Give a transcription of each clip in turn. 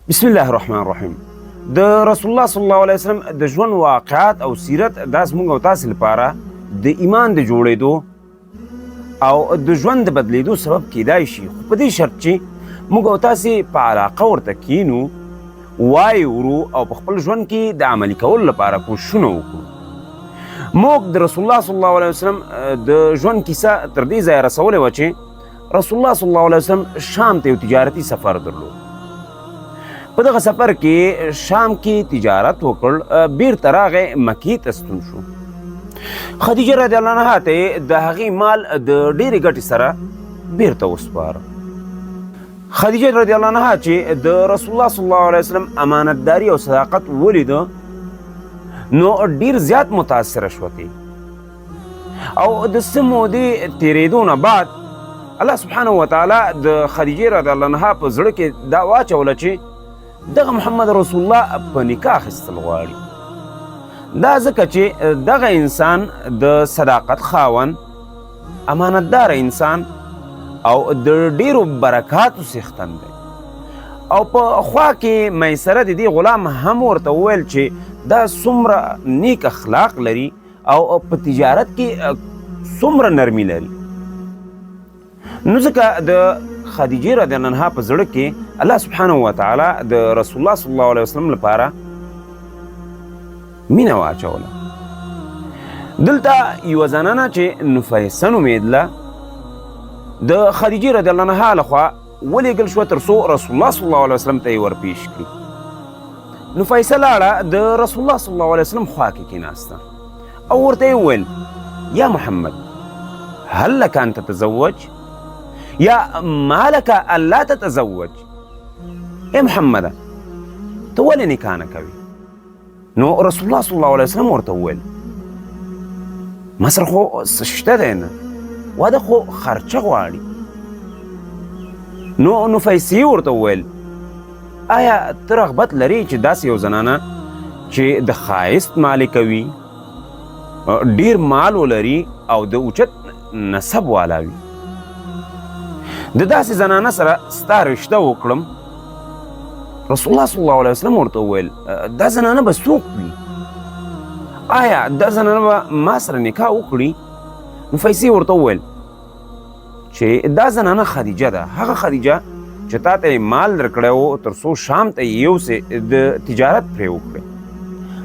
بسم الله الرحمن الرحیم. د رسول الله صلی الله علیه وسلم د ژوند واقعات او سیرت دا زموږ او تاسې لپاره د ایمان د جوړېدو او د ژوند د بدلېدو سبب کیدای شي، خو په دې شرط چې موږ او تاسې په علاقه ورته کینو، وایې ورو او په خپل ژوند کې د عملي کولو لپاره کوششونه وکړو. موږ د رسول الله صلی الله علیه وسلم د ژوند کیسه تر دې ځایه رسولې وه چې رسول الله صلی الله علیه وسلم شام ته یو تجارتي سفر درلود. په دغه سفر کې شام کې تجارت وکړ، بیرته راغی مکې ته ستون شو. خدیجه رضی الله عنها ته د هغې مال د ډېرې ګټې سره بیرته وسپاره. خدیجه رضی الله عنها چې د رسول الله صلی الله علیه وسلم امانتداري او صداقت ولیده نو ډېر زیات متاثره شوه او د څه مودې تېرېدو نه بعد الله سبحانه وتعالی د خدیجې رضی الله عنها په زړه کې دا واچوله چې دغه محمد رسول الله په نکاح اخیستل غواړي. دا ځکه چې دغه انسان د صداقت خاوند، امانتدار انسان او د ډیرو برکاتو څښتن دی. او په خوا کې میسره د دې غلام هم ورته وویل چې دا څومره نیک اخلاق لري او په تجارت کې څومره نرمي لري. نو ځکه د خدیجې رضی الله عنها په زړه کې الله سبحانه وتعالی د رسول الله صلی الله علیه وسلم لپاره مینه واچوله. دلته یوه زنانه چې نفیسه نومېدله د خدیجې رضی الله عنها لخوا ولېږل شوه تر څو رسول الله صلی الله علیه وسلم ته یې ورپېش کړي. نفیسه لاړه د رسول الله صلی الله علیه وسلم خوا کې کېناسته او ورته یې وویل یا محمد هل لک ان تتزوج یا ما لک الا تتزوج. ای محمده ته ولې نکاح نه کوې؟ نو رسول الله صلی الله علیه وسلم ورته وویل ما سره خو څه شته دی نه، واده خو خرچه غواړي. نو نفیسې ورته وویل آیا ته رغبت لرې چې داسې یو زنانه چې د ښایست مالکه وي، ډیر مال ولري او د اوچت نسب والا وي، د داسې زنانه سره ستا رشته وکړم؟ رسول الله صلی الله علیه وسلم ورته وویل دا زنانه به څوک وي؟ آیا دا زنانه به ما سره نکاح وکړي؟ نفیسې ورته وویل چې دا زنانه خدیجه ده، هغه خدیجه چې تا ته یې مال درکړی و تر څو شام ته یې یوسې د تجارت پرې وکړې.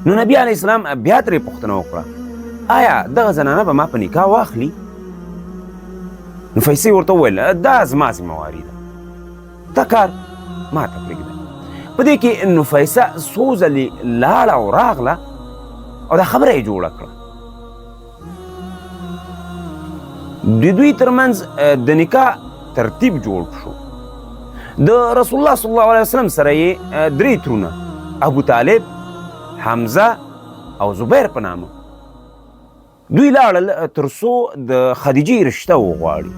نو نبي علیه السلام بیا ترې پوښتنه وکړه آیا دغه زنانه به ما په نکاح واخلي؟ نفیسې ورته وویل دا زما ذمهواري ده، دا کار ما ته پرېږده. په دې کې نفیسه څو ځلې لاړه او راغله او دا خبره یې جوړه کړه. د دوی ترمنځ د نکاح ترتیب جوړ شو. د رسول الله صلی الله علیه وسلم سره یې درې ترونه ابو طالب، حمزه او زبیر په نامه دوی لاړل تر څو د خدیجې رشته وغواړي.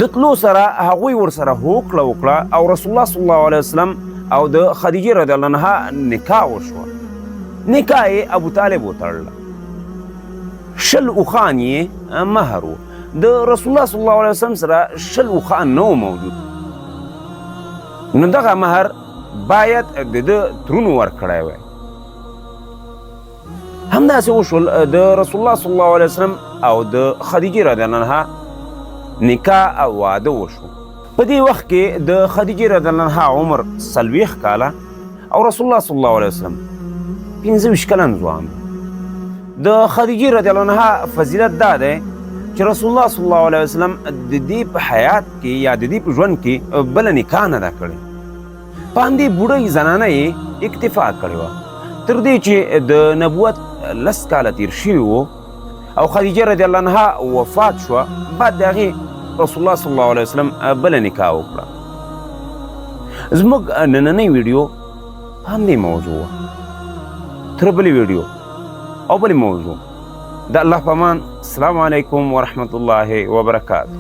د تلو سره هغوی ورسره هوکړه وکړه او رسول الله صلی الله علیه وسلم او د خدیجې رضی الله عنها نکاح وشوه. نکاح یې ابو طالب وتړله. 20 اوښان یې مهر و. د رسول الله صلی الله علیه وسلم سره 20 اوښان نه و موجود، نو دغه مهر باید د ده ترونو ورکړی وی. همداسې وشول د رسول الله صلی الله علیه وسلم او د خدیجې رضی الله عنها نکاح او واده وشو. په دې وخت کې د خدیجې رضی الله عنها عمر 40 کاله او رسول الله صلی الله علیه وسلم 25 کلن ځوان. د خدیجې رضی الله عنها فضیلت دا دی چې رسول الله صلی الله علیه وسلم د دې په حیات کې یا د دې په ژوند کې بله نکاح نه ده کړې. په همدې بوډۍ زنانه یې اکتفا کړې وه تر دې چې د نبوت 10 کاله تیر شوي وو او خدیجه رضی الله عنها وفات شوه. بعد د هغې رسول الله صلی الله علیه وسلم بله نکاح وکړه. زموږ نننۍ ویډیو په همدې موضوع وه. تر بلې ویډیو او بلې موضوع د الله په امان. السلام علیکم ورحمة الله وبرکاته.